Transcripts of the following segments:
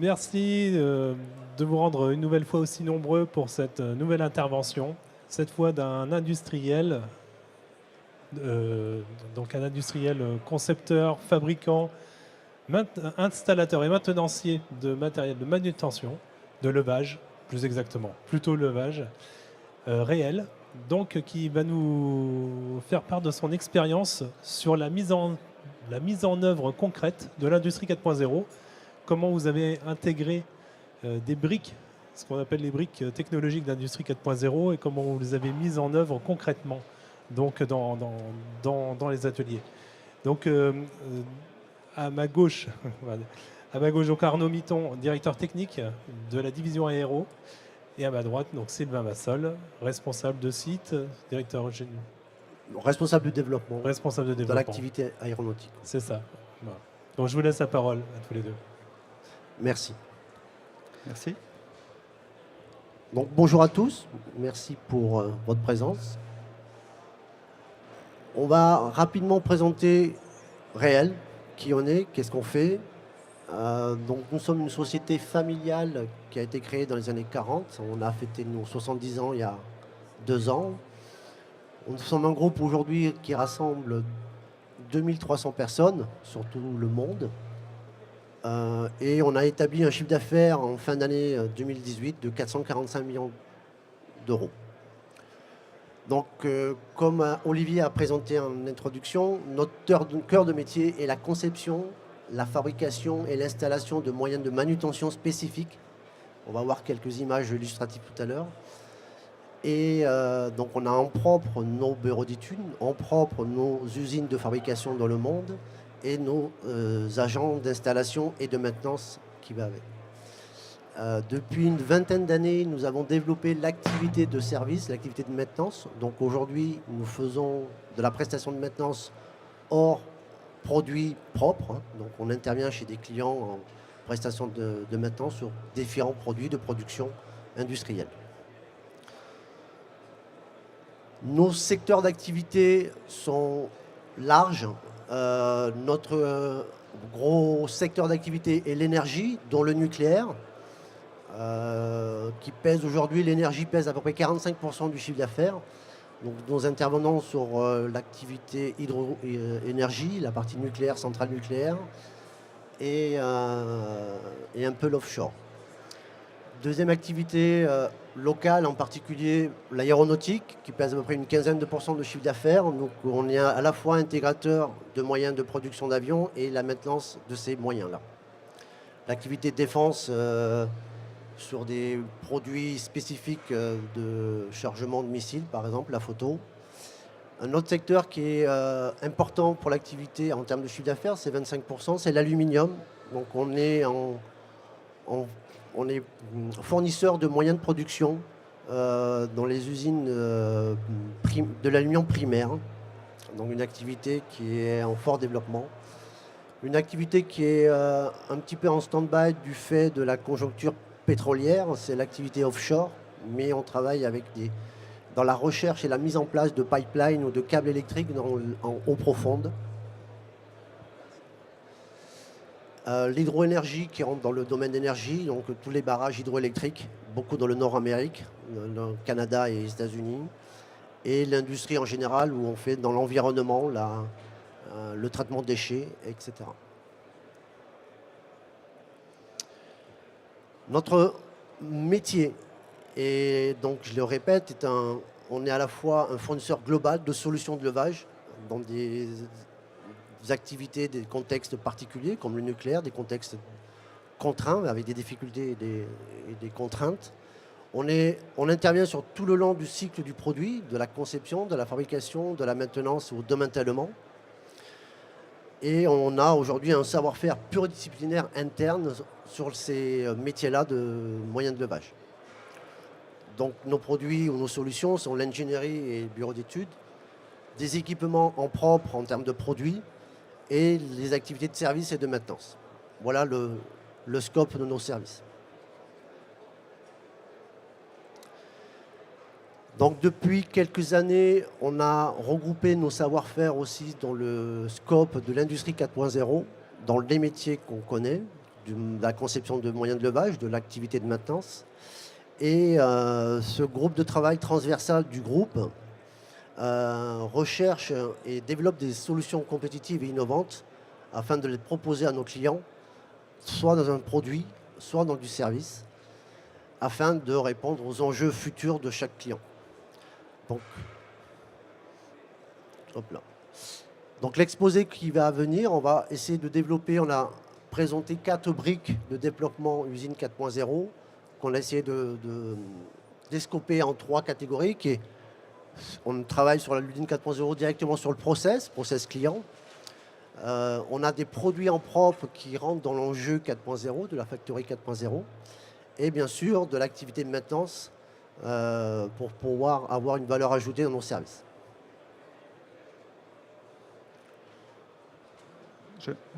Merci de vous rendre une nouvelle fois aussi nombreux pour cette nouvelle intervention, cette fois d'un industriel, euh, donc un industriel concepteur, fabricant, installateur et maintenancier de matériel de manutention, de levage, plus exactement, plutôt levage, réel, donc qui va nous faire part de son expérience sur la mise en œuvre concrète de l'industrie 4.0, comment vous avez intégré des briques, ce qu'on appelle les briques technologiques d'industrie 4.0 et comment vous les avez mises en œuvre concrètement donc dans les ateliers. Donc à ma gauche, à ma gauche donc Arnaud Mitton, directeur technique de la division aéro, et à ma droite donc Sylvain Massol, responsable de site, Responsable du développement responsable de de développement. l'activité aéronautique. C'est ça. Voilà. Donc je vous laisse la parole à tous les deux. Merci. Merci. Donc, bonjour à tous, merci pour votre présence. On va rapidement présenter Réel, qui on est, qu'est-ce qu'on fait. Donc, nous sommes une société familiale qui a été créée dans les années 40. On a fêté nos 70 ans il y a 2 ans. Nous sommes un groupe aujourd'hui qui rassemble 2300 personnes sur tout le monde. Et on a établi un chiffre d'affaires en fin d'année 2018 de 445 millions d'euros. Donc, comme Olivier a présenté en introduction, notre cœur de métier est la conception, la fabrication et l'installation de moyens de manutention spécifiques. On va voir quelques images illustratives tout à l'heure. Et donc, on a en propre nos bureaux d'études, en propre nos usines de fabrication dans le monde et nos agents d'installation et de maintenance qui va avec. Depuis une vingtaine d'années, nous avons développé l'activité de service, l'activité de maintenance. Donc aujourd'hui, nous faisons de la prestation de maintenance hors produits propres. Donc on intervient chez des clients en prestation de maintenance sur différents produits de production industrielle. Nos secteurs d'activité sont larges. Notre gros secteur d'activité est l'énergie, dont le nucléaire. Qui pèse aujourd'hui, l'énergie pèse à peu près 45% du chiffre d'affaires. Donc nous intervenons sur l'activité hydro-énergie, la partie nucléaire, centrale nucléaire, et un peu l'offshore. Deuxième activité locale, en particulier l'aéronautique, qui pèse à peu près une quinzaine de pourcents de chiffre d'affaires. Donc on est à la fois intégrateur de moyens de production d'avions et la maintenance de ces moyens-là. L'activité défense sur des produits spécifiques de chargement de missiles, par exemple, la photo. Un autre secteur qui est important pour l'activité en termes de chiffre d'affaires, c'est 25%, c'est l'aluminium. Donc on est fournisseur de moyens de production dans les usines de l'aluminium primaire. Donc une activité qui est en fort développement. Une activité qui est un petit peu en stand-by du fait de la conjoncture pétrolière, c'est l'activité offshore, mais on travaille avec dans la recherche et la mise en place de pipelines ou de câbles électriques en eau profonde. L'hydroénergie qui rentre dans le domaine d'énergie, donc tous les barrages hydroélectriques, beaucoup dans le Nord-Amérique, le Canada et les États-Unis, et l'industrie en général où on fait dans l'environnement, le traitement de déchets, etc. Notre métier, et donc je le répète, on est à la fois un fournisseur global de solutions de levage dans des activités, des contextes particuliers comme le nucléaire, des contextes contraints avec des difficultés et des contraintes. On intervient sur tout le long du cycle du produit, de la conception, de la fabrication, de la maintenance ou de démantèlement. Et on a aujourd'hui un savoir-faire pluridisciplinaire interne sur ces métiers-là de moyens de levage. Donc nos produits ou nos solutions sont l'ingénierie et le bureau d'études, des équipements en propre en termes de produits et les activités de service et de maintenance. Voilà le scope de nos services. Donc depuis quelques années, on a regroupé nos savoir-faire aussi dans le scope de l'industrie 4.0, dans les métiers qu'on connaît, de la conception de moyens de levage, de l'activité de maintenance. Et ce groupe de travail transversal du groupe recherche et développe des solutions compétitives et innovantes afin de les proposer à nos clients, soit dans un produit, soit dans du service, afin de répondre aux enjeux futurs de chaque client. Donc, hop là. Donc l'exposé qui va venir, on va essayer de développer, on a présenté 4 briques de développement usine 4.0 qu'on a essayé de d'escoper en 3 catégories. On travaille sur l'usine 4.0 directement sur le process client. On a des produits en propre qui rentrent dans l'enjeu 4.0, de la factory 4.0. Et bien sûr, de l'activité de maintenance pour pouvoir avoir une valeur ajoutée dans nos services.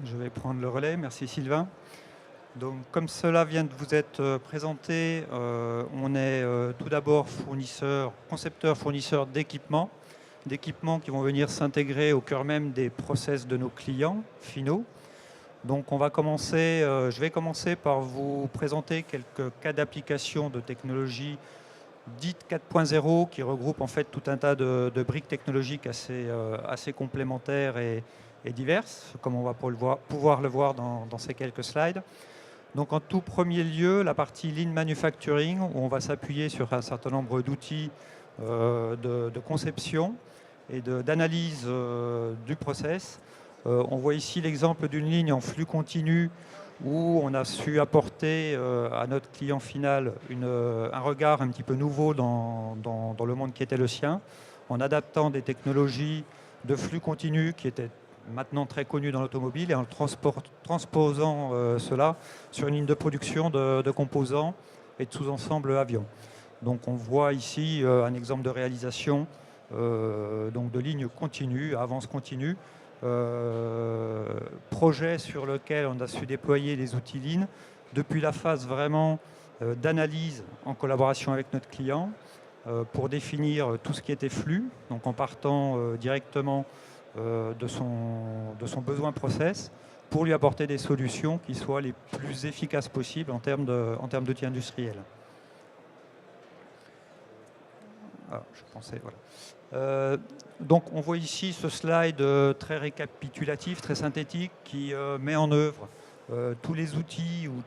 Je vais prendre le relais. Merci Sylvain. Donc, comme cela vient de vous être présenté, on est tout d'abord concepteur, fournisseur d'équipements qui vont venir s'intégrer au cœur même des process de nos clients finaux. Donc, je vais commencer par vous présenter quelques cas d'application de technologies dites 4.0 qui regroupent en fait tout un tas de briques technologiques assez complémentaires et diverses, comme on va pouvoir le voir dans ces quelques slides. Donc en tout premier lieu, la partie Lean Manufacturing, où on va s'appuyer sur un certain nombre d'outils de conception et d'analyse du process. On voit ici l'exemple d'une ligne en flux continu où on a su apporter à notre client final un regard un petit peu nouveau dans le monde qui était le sien, en adaptant des technologies de flux continu qui étaient maintenant très connu dans l'automobile et en transposant cela sur une ligne de production de composants et de sous-ensembles avions. Donc on voit ici un exemple de réalisation donc de ligne continue, avance continue, projet sur lequel on a su déployer les outils Lean depuis la phase vraiment d'analyse en collaboration avec notre client pour définir tout ce qui était flux, donc en partant directement de son besoin process pour lui apporter des solutions qui soient les plus efficaces possibles en termes d'outils industriels. Donc on voit ici ce slide très récapitulatif, très synthétique qui met en œuvre tous les outils ou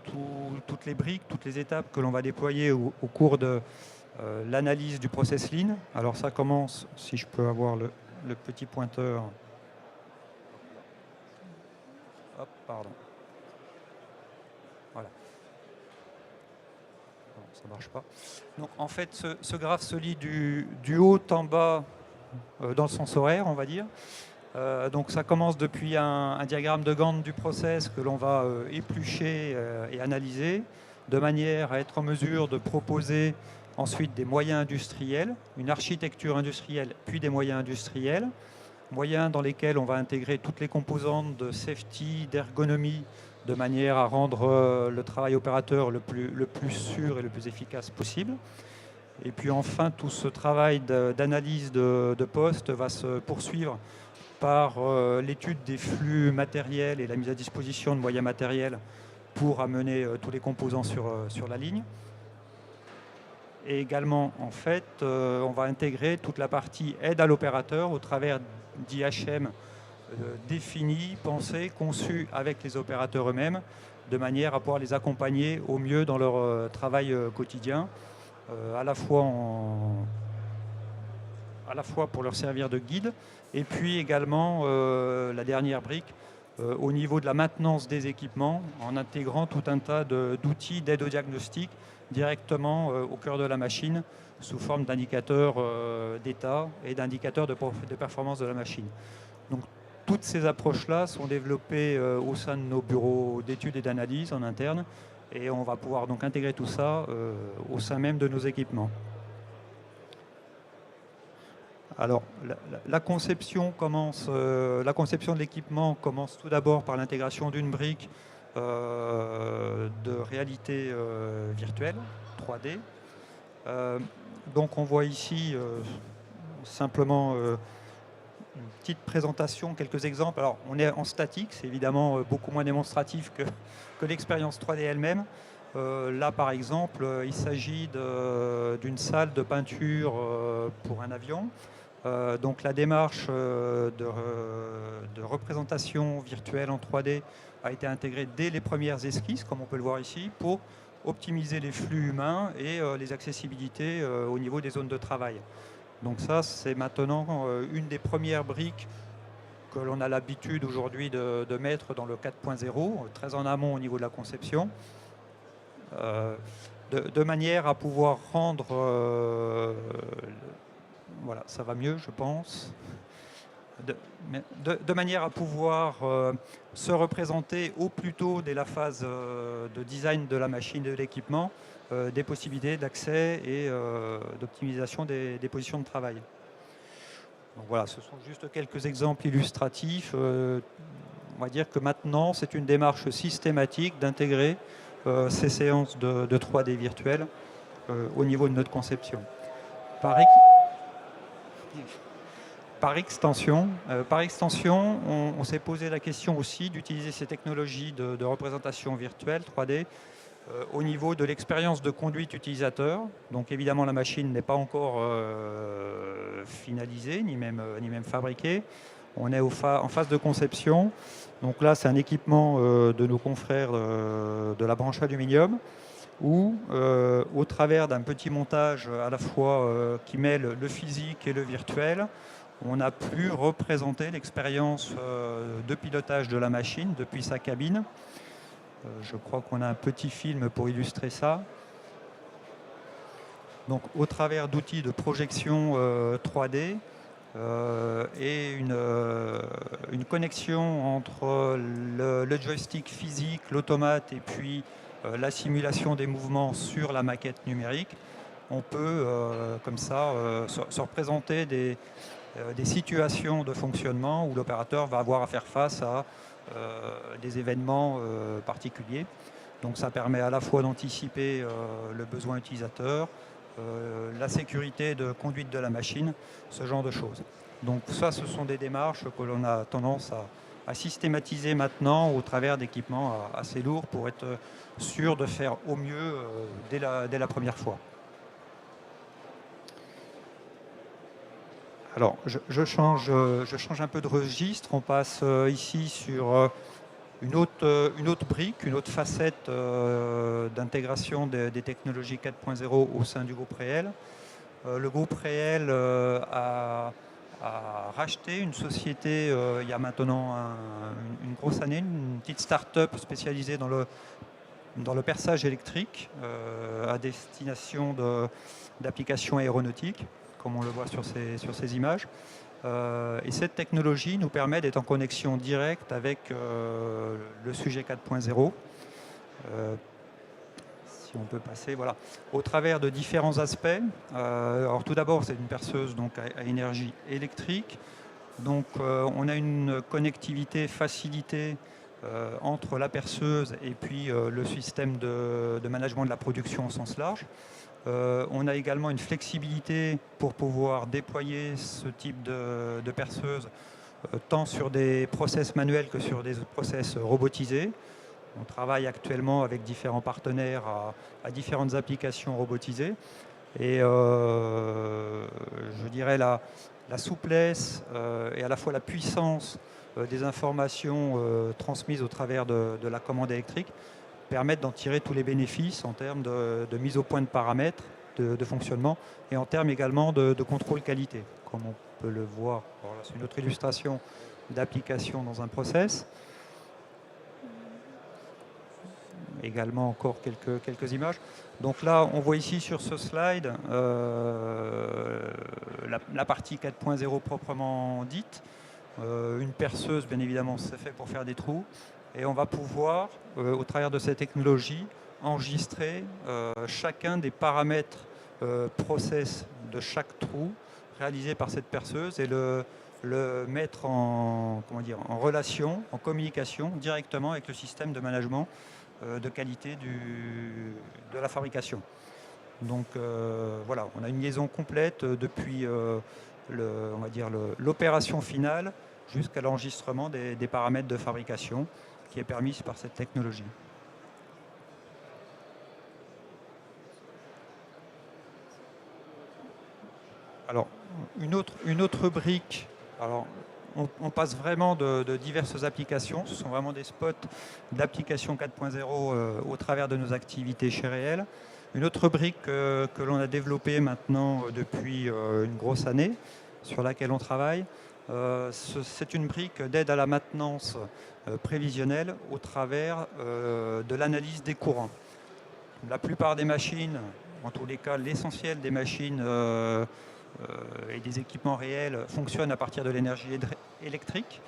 toutes les briques, toutes les étapes que l'on va déployer au cours de l'analyse du process Lean. Alors ça commence, si je peux avoir le petit pointeur. Hop, pardon. Voilà. Non, ça ne marche pas. Donc en fait, ce graphe se lit du haut en bas dans le sens horaire, on va dire. Donc ça commence depuis un diagramme de Gantt du process que l'on va éplucher et analyser de manière à être en mesure de proposer ensuite des moyens industriels, une architecture industrielle, puis des moyens industriels, moyens dans lesquels on va intégrer toutes les composantes de safety, d'ergonomie, de manière à rendre le travail opérateur le plus sûr et le plus efficace possible. Et puis enfin, tout ce travail d'analyse de poste va se poursuivre par l'étude des flux matériels et la mise à disposition de moyens matériels pour amener tous les composants sur la ligne. Et également, en fait, on va intégrer toute la partie aide à l'opérateur au travers d'IHM définis, pensés, conçus avec les opérateurs eux-mêmes, de manière à pouvoir les accompagner au mieux dans leur travail quotidien, à la fois pour leur servir de guide, et puis également la dernière brique, au niveau de la maintenance des équipements, en intégrant tout un tas d'outils d'aide au diagnostic directement au cœur de la machine, sous forme d'indicateurs d'état et d'indicateurs de performance de la machine. Donc toutes ces approches-là sont développées au sein de nos bureaux d'études et d'analyse en interne, et on va pouvoir donc intégrer tout ça au sein même de nos équipements. Alors, la conception de l'équipement commence tout d'abord par l'intégration d'une brique de réalité virtuelle, 3D. Donc on voit ici simplement une petite présentation, quelques exemples. Alors, on est en statique, c'est évidemment beaucoup moins démonstratif que l'expérience 3D elle-même. Là, par exemple, il s'agit d'une salle de peinture pour un avion. Donc, la démarche de représentation virtuelle en 3D a été intégrée dès les premières esquisses, comme on peut le voir ici, pour optimiser les flux humains et les accessibilités au niveau des zones de travail. Donc ça, c'est maintenant une des premières briques que l'on a l'habitude aujourd'hui de mettre dans le 4.0, très en amont au niveau de la conception, de manière à pouvoir rendre... voilà, ça va mieux, je pense. De manière à pouvoir se représenter au plus tôt dès la phase de design de la machine et de l'équipement, des possibilités d'accès et d'optimisation des positions de travail. Donc voilà, ce sont juste quelques exemples illustratifs. On va dire que maintenant, c'est une démarche systématique d'intégrer ces séances de 3D virtuelles au niveau de notre conception. Par extension, on s'est posé la question aussi d'utiliser ces technologies de représentation virtuelle 3D au niveau de l'expérience de conduite utilisateur. Donc évidemment, la machine n'est pas encore finalisée, ni même fabriquée. On est en phase de conception. Donc là, c'est un équipement de nos confrères de la branche aluminium, où, au travers d'un petit montage à la fois qui mêle le physique et le virtuel, on a pu représenter l'expérience de pilotage de la machine depuis sa cabine. Je crois qu'on a un petit film pour illustrer ça. Donc, au travers d'outils de projection 3D et une connexion entre le joystick physique, l'automate et puis la simulation des mouvements sur la maquette numérique, on peut comme ça se représenter des situations de fonctionnement où l'opérateur va avoir à faire face à des événements particuliers. Donc ça permet à la fois d'anticiper le besoin utilisateur, la sécurité de conduite de la machine, ce genre de choses. Donc ça, ce sont des démarches que l'on a tendance à systématiser maintenant au travers d'équipements assez lourds pour être sûr de faire au mieux dès la première fois. Alors, je change un peu de registre. On passe ici sur une autre brique, une autre facette d'intégration des technologies 4.0 au sein du groupe Réel. Le groupe Réel a racheté une société il y a maintenant une grosse année, une petite start-up spécialisée dans le perçage électrique à destination d'applications aéronautiques, comme on le voit sur ces images. Et cette technologie nous permet d'être en connexion directe avec le sujet 4.0. Si on peut passer, voilà. Au travers de différents aspects. Alors tout d'abord, c'est une perceuse donc, à énergie électrique. Donc on a une connectivité facilitée entre la perceuse et puis le système de management de la production au sens large. On a également une flexibilité pour pouvoir déployer ce type de perceuse tant sur des process manuels que sur des process robotisés. On travaille actuellement avec différents partenaires à différentes applications robotisées. Et je dirais la souplesse et à la fois la puissance des informations transmises au travers de la commande électrique permettent d'en tirer tous les bénéfices en termes de mise au point de paramètres, de fonctionnement, et en termes également de contrôle qualité, comme on peut le voir. Voilà, c'est une autre illustration d'application dans un process. Également encore quelques images. Donc là, on voit ici sur ce slide la partie 4.0 proprement dite. Une perceuse, bien évidemment, c'est fait pour faire des trous. Et on va pouvoir, au travers de cette technologie, enregistrer chacun des paramètres process de chaque trou réalisé par cette perceuse et le mettre en relation, en communication directement avec le système de management de qualité de la fabrication. Donc voilà, on a une liaison complète depuis on va dire l'opération finale jusqu'à l'enregistrement des paramètres de fabrication qui est permise par cette technologie. Alors, une autre brique, alors, on passe vraiment de diverses applications, ce sont vraiment des spots d'application 4.0 au travers de nos activités chez Réel. Une autre brique que l'on a développée maintenant depuis une grosse année, sur laquelle on travaille, c'est une brique d'aide à la maintenance prévisionnelle au travers de l'analyse des courants. La plupart des machines, en tous les cas l'essentiel des machines et des équipements réels fonctionnent à partir de l'énergie électrique.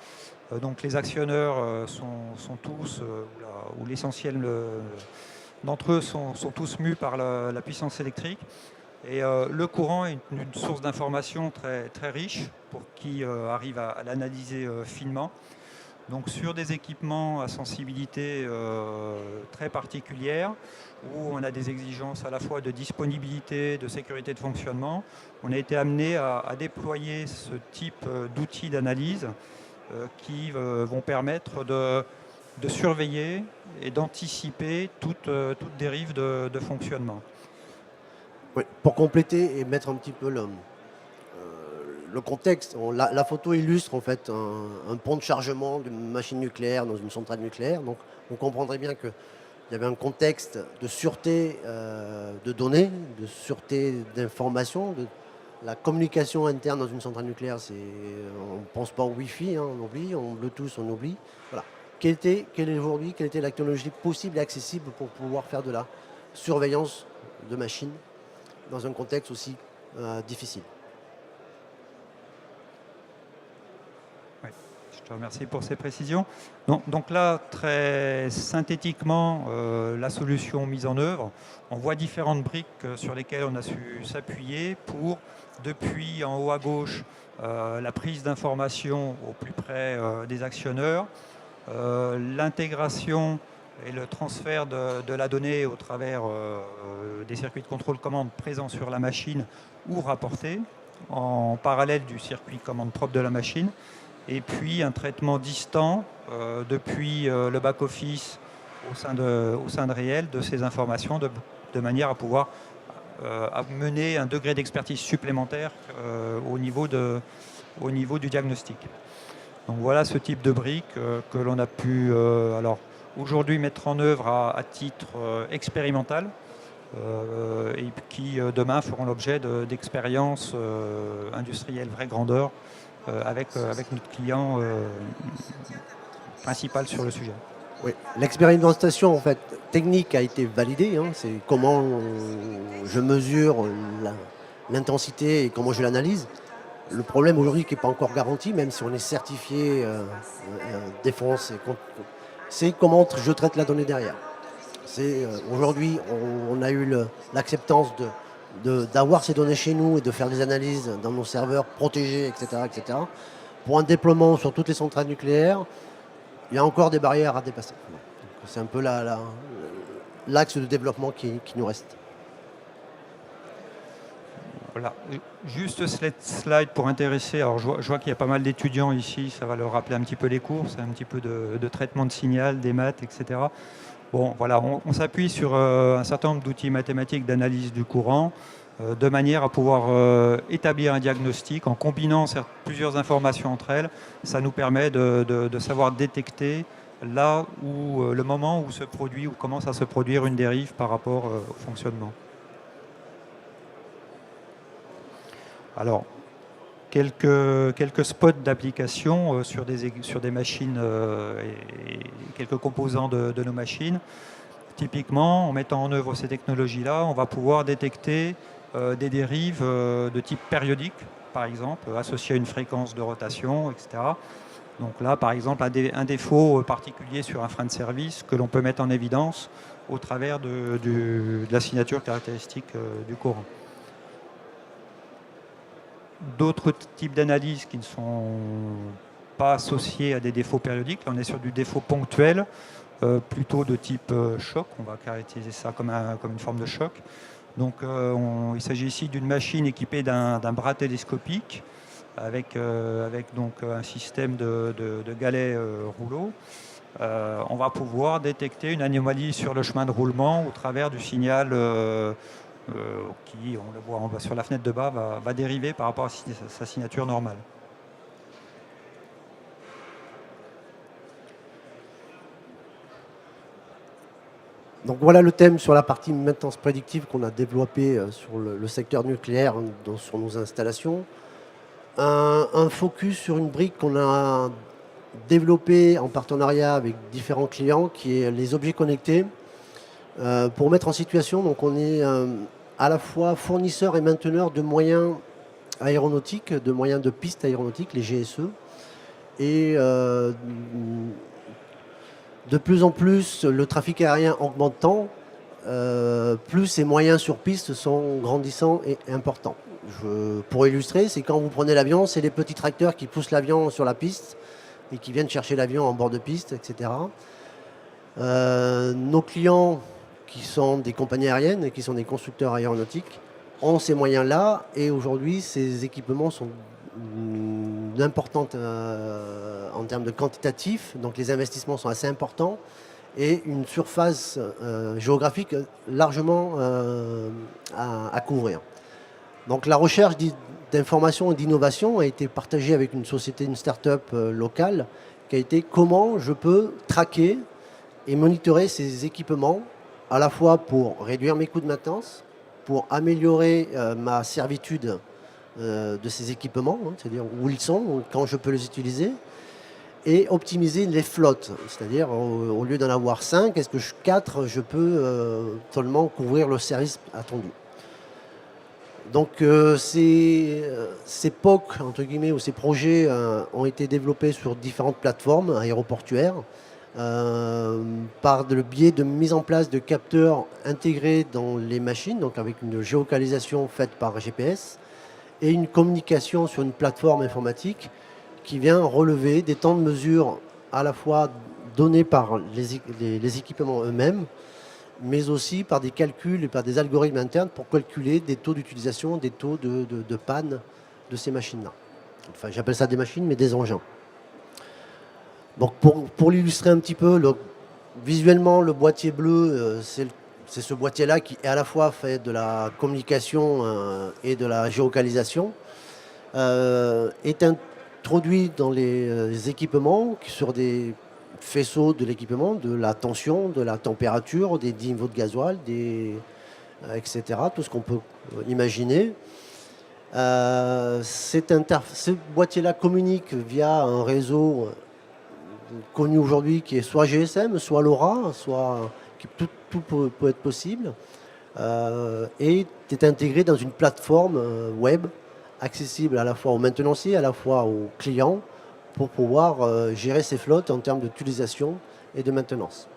Donc les actionneurs sont tous, ou l'essentiel d'entre eux sont tous mus par la puissance électrique. Et le courant est une source d'information très, très riche pour qui arrive à l'analyser finement. Donc sur des équipements à sensibilité très particulière, où on a des exigences à la fois de disponibilité, de sécurité de fonctionnement, on a été amené à déployer ce type d'outils d'analyse qui vont permettre de surveiller et d'anticiper toute dérive de fonctionnement. Oui, pour compléter et mettre un petit peu le contexte, la photo illustre en fait un pont de chargement d'une machine nucléaire dans une centrale nucléaire. Donc on comprendrait bien qu'il y avait un contexte de sûreté de données, de sûreté d'informations, de la communication interne dans une centrale nucléaire. On ne pense pas au Wi-Fi, hein, on oublie, au Bluetooth, on oublie. Voilà. Quelle était la technologie possible et accessible pour pouvoir faire de la surveillance de machines dans un contexte aussi difficile. Oui, je te remercie pour ces précisions. Donc là, très synthétiquement, la solution mise en œuvre, on voit différentes briques sur lesquelles on a su s'appuyer pour, depuis en haut à gauche, la prise d'informations au plus près des actionneurs, l'intégration et le transfert de la donnée au travers des circuits de contrôle-commande présents sur la machine ou rapportés en parallèle du circuit commande propre de la machine, et puis un traitement distant depuis le back-office au sein de Réel de ces informations de manière à pouvoir mener un degré d'expertise supplémentaire au niveau du diagnostic. Donc voilà ce type de briques que l'on a pu aujourd'hui mettre en œuvre à titre expérimental et qui demain feront l'objet d'expériences industrielles vraie grandeur avec notre client principal sur le sujet. Oui, l'expérimentation en fait, technique a été validée. Hein, c'est comment je mesure l'intensité et comment je l'analyse. Le problème aujourd'hui qui n'est pas encore garanti, même si on est certifié défense, c'est comment je traite la donnée derrière. Aujourd'hui, on a eu l'acceptance d'avoir ces données chez nous et de faire des analyses dans nos serveurs protégés, etc., etc. Pour un déploiement sur toutes les centrales nucléaires, il y a encore des barrières à dépasser. C'est un peu l'axe de développement qui nous reste. Voilà, juste cette slide pour intéresser. Alors je vois qu'il y a pas mal d'étudiants ici, ça va leur rappeler un petit peu les cours, c'est un petit peu de traitement de signal, des maths, etc. Bon, voilà, on s'appuie sur un certain nombre d'outils mathématiques d'analyse du courant de manière à pouvoir établir un diagnostic en combinant plusieurs informations entre elles. Ça nous permet de savoir détecter là où le moment où se produit ou commence à se produire une dérive par rapport au fonctionnement. Alors, quelques spots d'application sur des machines et quelques composants de nos machines. Typiquement, en mettant en œuvre ces technologies-là, on va pouvoir détecter des dérives de type périodique, par exemple, associées à une fréquence de rotation, etc. Donc là, par exemple, un défaut particulier sur un frein de service que l'on peut mettre en évidence au travers de la signature caractéristique du courant. D'autres types d'analyses qui ne sont pas associés à des défauts périodiques. Là, on est sur du défaut ponctuel, plutôt de type choc. On va caractériser ça comme une forme de choc. Donc, il s'agit ici d'une machine équipée d'un bras télescopique avec donc un système de galets rouleaux. On va pouvoir détecter une anomalie sur le chemin de roulement au travers du signal qui, on le voit sur la fenêtre de bas, va dériver par rapport à sa signature normale. Donc voilà le thème sur la partie maintenance prédictive qu'on a développé sur le secteur nucléaire sur nos installations. Un focus sur une brique qu'on a développée en partenariat avec différents clients, qui est les objets connectés. Pour mettre en situation, donc on est à la fois fournisseur et mainteneur de moyens aéronautiques, de moyens de pistes aéronautiques, les GSE. Et de plus en plus, le trafic aérien augmentant, plus ces moyens sur piste sont grandissants et importants. Pour illustrer, c'est quand vous prenez l'avion, c'est les petits tracteurs qui poussent l'avion sur la piste et qui viennent chercher l'avion en bord de piste, etc. Nos clients, qui sont des compagnies aériennes et qui sont des constructeurs aéronautiques, ont ces moyens-là, et aujourd'hui, ces équipements sont importantes en termes de quantitatif, donc les investissements sont assez importants, et une surface géographique largement à couvrir. Donc la recherche d'information et d'innovation a été partagée avec une société, une start-up locale, qui a été comment je peux traquer et monitorer ces équipements, à la fois pour réduire mes coûts de maintenance, pour améliorer ma servitude de ces équipements, c'est-à-dire où ils sont, quand je peux les utiliser, et optimiser les flottes, c'est-à-dire au lieu d'en avoir 5, est-ce que 4, je peux seulement couvrir le service attendu. Donc ces POC, entre guillemets, ou ces projets ont été développés sur différentes plateformes aéroportuaires, par le biais de mise en place de capteurs intégrés dans les machines, donc avec une géolocalisation faite par GPS, et une communication sur une plateforme informatique qui vient relever des temps de mesure à la fois donnés par les équipements eux-mêmes, mais aussi par des calculs et par des algorithmes internes pour calculer des taux d'utilisation, des taux de panne de ces machines-là. Enfin, j'appelle ça des machines, mais des engins. Donc pour l'illustrer un petit peu, visuellement, le boîtier bleu, c'est ce boîtier-là qui est à la fois fait de la communication et de la géolocalisation, est introduit dans les équipements sur des faisceaux de l'équipement, de la tension, de la température, des niveaux de gasoil, etc., tout ce qu'on peut imaginer. Ce boîtier-là communique via un réseau connu aujourd'hui qui est soit GSM, soit LoRa, tout peut être possible, et est intégré dans une plateforme web accessible à la fois aux maintenanciers, à la fois aux clients, pour pouvoir gérer ces flottes en termes d'utilisation et de maintenance.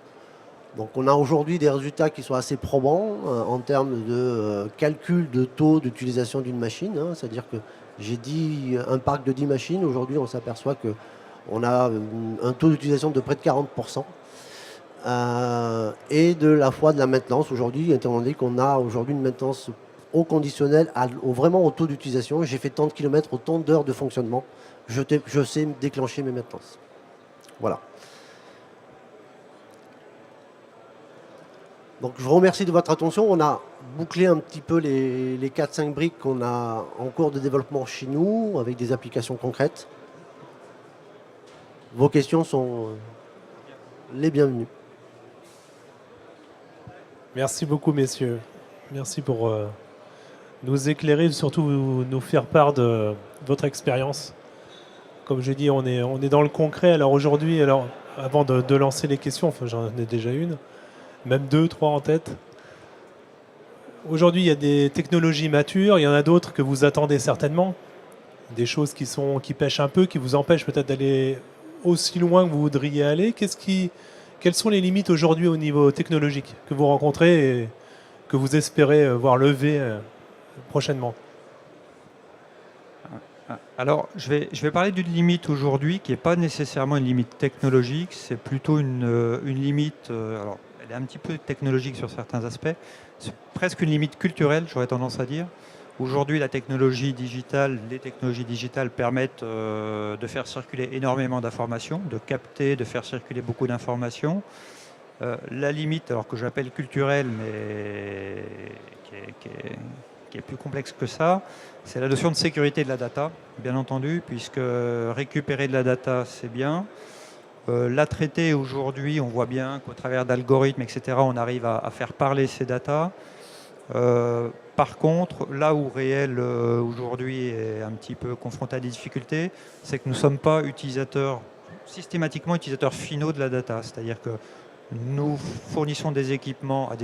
Donc on a aujourd'hui des résultats qui sont assez probants en termes de calcul de taux d'utilisation d'une machine, c'est-à-dire que j'ai dit un parc de 10 machines, aujourd'hui on s'aperçoit qu'on a un taux d'utilisation de près de 40%, et de la fois de la maintenance aujourd'hui, étant donné qu'on a aujourd'hui une maintenance au conditionnel, vraiment au taux d'utilisation. J'ai fait tant de kilomètres, autant d'heures de fonctionnement, je sais déclencher mes maintenances. Voilà. Donc je vous remercie de votre attention. On a bouclé un petit peu les 4-5 briques qu'on a en cours de développement chez nous, avec des applications concrètes. Vos questions sont les bienvenues. Merci beaucoup, messieurs. Merci pour nous éclairer, surtout nous faire part de votre expérience. Comme je dis, on est dans le concret. Alors aujourd'hui, avant de lancer les questions, enfin j'en ai déjà une, même 2, 3 en tête. Aujourd'hui, il y a des technologies matures, il y en a d'autres que vous attendez certainement, des choses qui pêchent un peu, qui vous empêchent peut-être d'aller aussi loin que vous voudriez aller. Quelles sont les limites aujourd'hui au niveau technologique que vous rencontrez et que vous espérez voir lever prochainement? Alors, je vais parler d'une limite aujourd'hui qui n'est pas nécessairement une limite technologique, c'est plutôt une limite, alors elle est un petit peu technologique sur certains aspects, c'est presque une limite culturelle, j'aurais tendance à dire. Aujourd'hui, les technologies digitales permettent de faire circuler énormément d'informations, de capter, de faire circuler beaucoup d'informations. La limite, alors que j'appelle culturelle, mais qui est plus complexe que ça, c'est la notion de sécurité de la data, bien entendu, puisque récupérer de la data, c'est bien. La traiter aujourd'hui, on voit bien qu'au travers d'algorithmes, etc., on arrive à faire parler ces datas. Par contre, là où Réel aujourd'hui est un petit peu confronté à des difficultés, c'est que nous ne sommes pas systématiquement utilisateurs finaux de la data. C'est-à-dire que nous fournissons des équipements à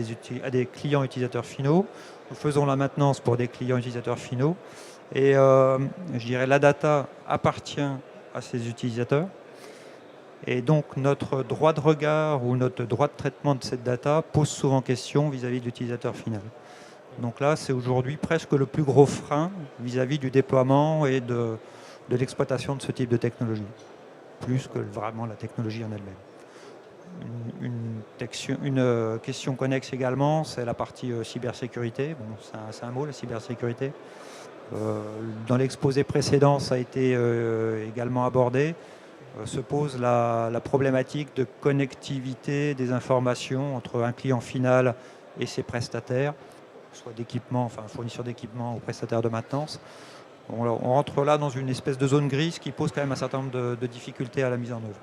des clients utilisateurs finaux, nous faisons la maintenance pour des clients utilisateurs finaux, et je dirais la data appartient à ces utilisateurs. Et donc notre droit de regard ou notre droit de traitement de cette data pose souvent question vis-à-vis de l'utilisateur final. Donc là, c'est aujourd'hui presque le plus gros frein vis-à-vis du déploiement et de l'exploitation de ce type de technologie, plus que vraiment la technologie en elle-même. Une question connexe également, c'est la partie cybersécurité. Bon, c'est un mot, la cybersécurité. Dans l'exposé précédent, ça a été également abordé. Se pose la problématique de connectivité des informations entre un client final et ses prestataires, soit d'équipement, enfin fournisseur d'équipement ou prestataire de maintenance. On rentre là dans une espèce de zone grise qui pose quand même un certain nombre de difficultés à la mise en œuvre.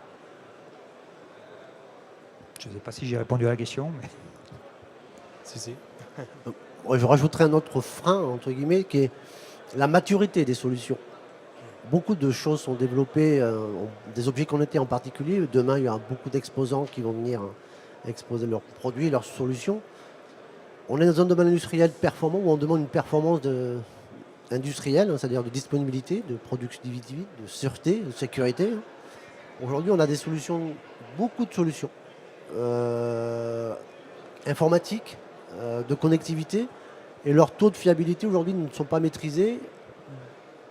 Je ne sais pas si j'ai répondu à la question. Mais... Si. Je rajouterai un autre frein, entre guillemets, qui est la maturité des solutions. Beaucoup de choses sont développées, des objets connectés en particulier. Demain, il y aura beaucoup d'exposants qui vont venir exposer leurs produits, leurs solutions. On est dans un domaine industriel performant où on demande une performance industrielle, c'est-à-dire de disponibilité, de productivité, de sûreté, de sécurité. Aujourd'hui, on a des solutions, beaucoup de solutions informatiques, de connectivité, et leurs taux de fiabilité aujourd'hui ne sont pas maîtrisés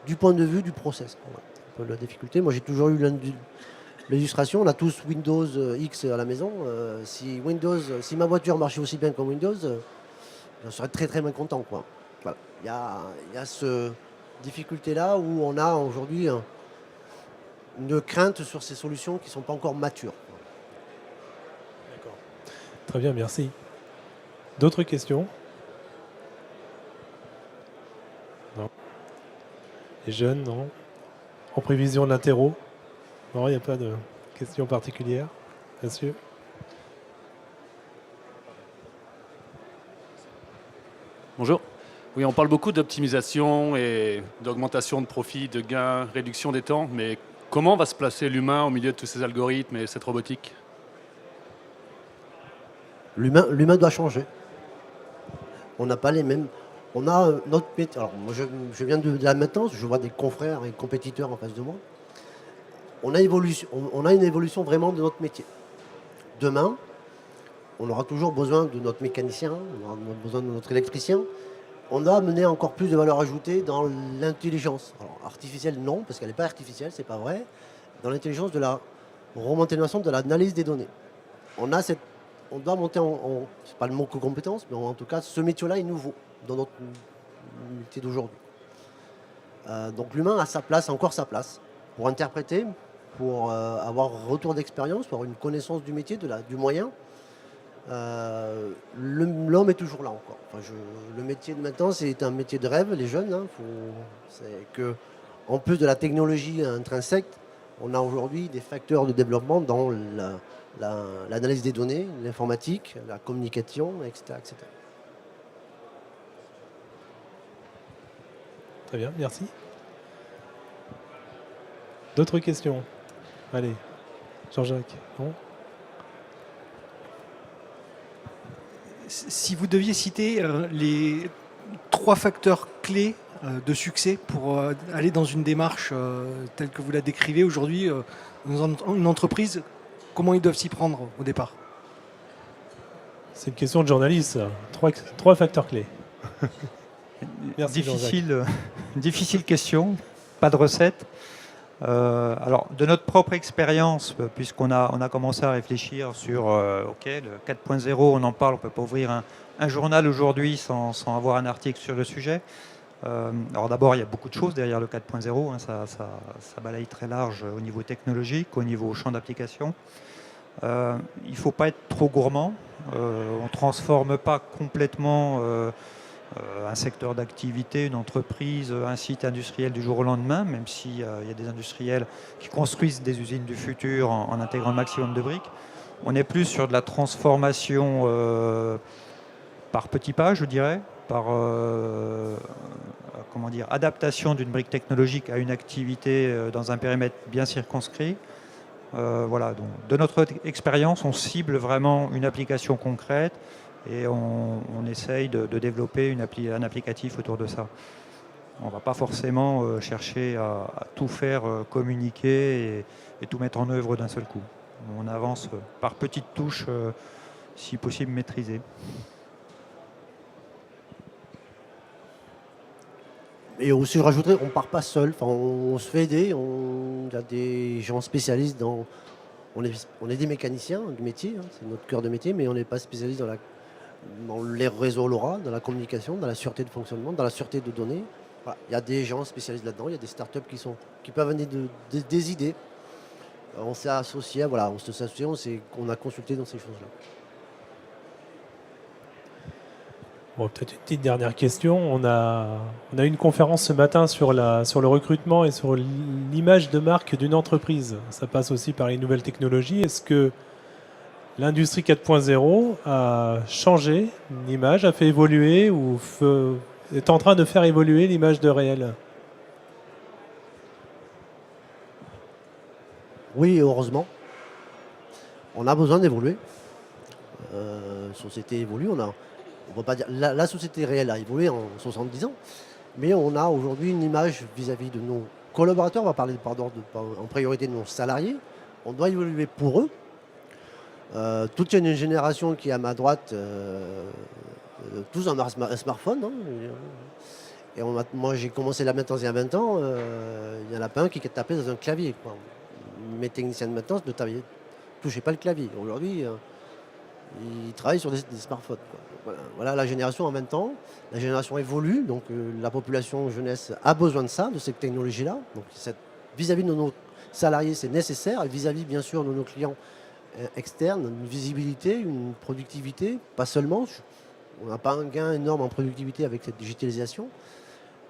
du point de vue du process. Un peu la difficulté. Moi, j'ai toujours eu l'illustration. On a tous Windows X à la maison. Si ma voiture marchait aussi bien que Windows, je serais très très mécontent, quoi. Voilà. Il y a cette difficulté-là où on a aujourd'hui une crainte sur ces solutions qui ne sont pas encore matures. D'accord. Très bien, merci. D'autres questions? Non. Les jeunes, non. En prévision de l'interro? Non, il n'y a pas de questions particulières. Monsieur? Bonjour. Oui, on parle beaucoup d'optimisation et d'augmentation de profit, de gains, réduction des temps, mais comment va se placer l'humain au milieu de tous ces algorithmes et cette robotique? L'humain doit changer. On n'a pas les mêmes... On a notre métier. Alors, moi, je viens de la maintenance, je vois des confrères et compétiteurs en face de moi. On a une évolution vraiment de notre métier. Demain, on aura toujours besoin de notre mécanicien, on aura besoin de notre électricien. On doit amener encore plus de valeur ajoutée dans l'intelligence. Alors, artificielle, non, parce qu'elle n'est pas artificielle, c'est pas vrai. Dans l'intelligence de la remontation, de l'analyse des données. On doit monter c'est pas le mot que compétence, mais en tout cas, ce métier-là est nouveau dans notre métier d'aujourd'hui. Donc l'humain a sa place, encore sa place, pour interpréter, pour avoir un retour d'expérience, pour avoir une connaissance du métier, du moyen. L'homme est toujours là encore. Enfin, le métier de maintenance, c'est un métier de rêve, les jeunes. C'est que, en plus de la technologie intrinsèque, on a aujourd'hui des facteurs de développement dans l'analyse des données, l'informatique, la communication, etc., etc. Très bien, merci. D'autres questions? Allez, Jean-Jacques. Non? Si vous deviez citer les 3 facteurs clés de succès pour aller dans une démarche telle que vous la décrivez aujourd'hui, dans une entreprise, comment ils doivent s'y prendre au départ? C'est une question de journaliste, ça. 3 facteurs clés. Merci, difficile question, pas de recette. Alors, de notre propre expérience, puisqu'on a commencé à réfléchir sur le 4.0, on en parle, on ne peut pas ouvrir un journal aujourd'hui sans avoir un article sur le sujet. Alors d'abord, il y a beaucoup de choses derrière le 4.0, hein, ça balaye très large au niveau technologique, au niveau champ d'application. Il ne faut pas être trop gourmand. On ne transforme pas complètement un secteur d'activité, une entreprise, un site industriel du jour au lendemain, même s'il y a des industriels qui construisent des usines du futur en intégrant le maximum de briques. On est plus sur de la transformation par petits pas, je dirais, par adaptation d'une brique technologique à une activité dans un périmètre bien circonscrit. Voilà, donc, de notre expérience, on cible vraiment une application concrète et on essaye de développer un applicatif autour de ça. On ne va pas forcément chercher à tout faire communiquer et tout mettre en œuvre d'un seul coup. On avance par petites touches, si possible maîtrisées. Et aussi, je rajouterais, on ne part pas seul. Enfin, on se fait aider. Il y a des gens spécialistes dans. On est des mécaniciens du métier, hein, c'est notre cœur de métier, mais on n'est pas spécialiste dans les réseaux LoRa, dans la communication, dans la sûreté de fonctionnement, dans la sûreté de données. Voilà. Il y a des gens spécialistes là-dedans. Il y a des startups qui peuvent amener des idées. On s'est associé, voilà, on a consulté dans ces choses-là. Bon, peut-être une petite dernière question. On a eu une conférence ce matin sur le recrutement et sur l'image de marque d'une entreprise. Ça passe aussi par les nouvelles technologies. Est-ce que l'industrie 4.0 a changé l'image, a fait évoluer ou est en train de faire évoluer l'image de Réel? Oui, heureusement. On a besoin d'évoluer. La société évolue. On va pas dire, la société réelle a évolué en 70 ans, mais on a aujourd'hui une image vis-à-vis de nos collaborateurs. On va parler en priorité de nos salariés. On doit évoluer pour eux. Toute une génération qui est à ma droite, tous ont un smartphone. Hein, et moi, j'ai commencé la maintenance il y a 20 ans. Il n'y en a pas un qui tapait dans un clavier, quoi. Mes techniciens de maintenance ne touchaient pas le clavier. Aujourd'hui, ils travaillent sur des smartphones, quoi. Voilà la génération en 20 ans. La génération évolue, donc la population jeunesse a besoin de ça, de cette technologie-là. Donc vis-à-vis de nos salariés, c'est nécessaire. Et vis-à-vis, bien sûr, de nos clients externes, une visibilité, une productivité, pas seulement. On n'a pas un gain énorme en productivité avec cette digitalisation.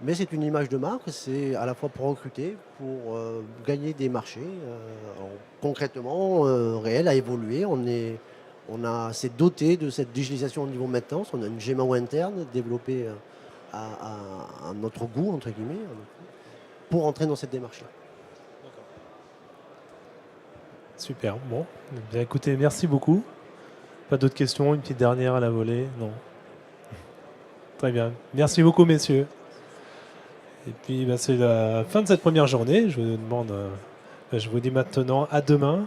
Mais c'est une image de marque, c'est à la fois pour recruter, pour gagner des marchés. Concrètement, Réel a évolué. On s'est doté de cette digitalisation au niveau maintenance. On a une GMAO interne développée à notre goût, entre guillemets, pour entrer dans cette démarche-là. Super. Bon, bien écoutez, merci beaucoup. Pas d'autres questions? Une petite dernière à la volée? Non. Très bien. Merci beaucoup, messieurs. Et puis, c'est la fin de cette première journée. Je vous dis maintenant à demain